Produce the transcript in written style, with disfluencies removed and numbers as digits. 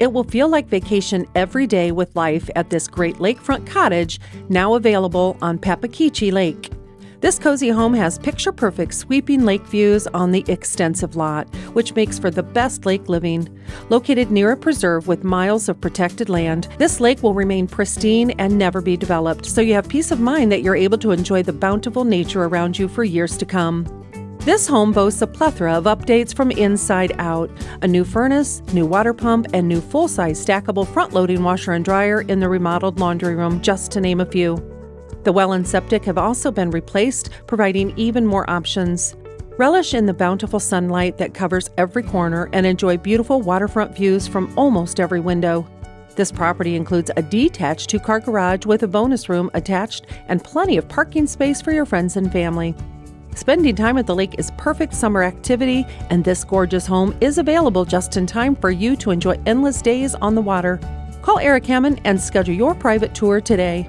It will feel like vacation every day with life at this great lakefront cottage, now available on Papakeechie Lake. This cozy home has picture-perfect sweeping lake views on the extensive lot, which makes for the best lake living. Located near a preserve with miles of protected land, this lake will remain pristine and never be developed, so you have peace of mind that you're able to enjoy the bountiful nature around you for years to come. This home boasts a plethora of updates from inside out: a new furnace, new water pump, and new full-size stackable front-loading washer and dryer in the remodeled laundry room, just to name a few. The well and septic have also been replaced, providing even more options. Relish in the bountiful sunlight that covers every corner and enjoy beautiful waterfront views from almost every window. This property includes a detached 2-car garage with a bonus room attached and plenty of parking space for your friends and family. Spending time at the lake is perfect summer activity, and this gorgeous home is available just in time for you to enjoy endless days on the water. Call Eric Hammond and schedule your private tour today.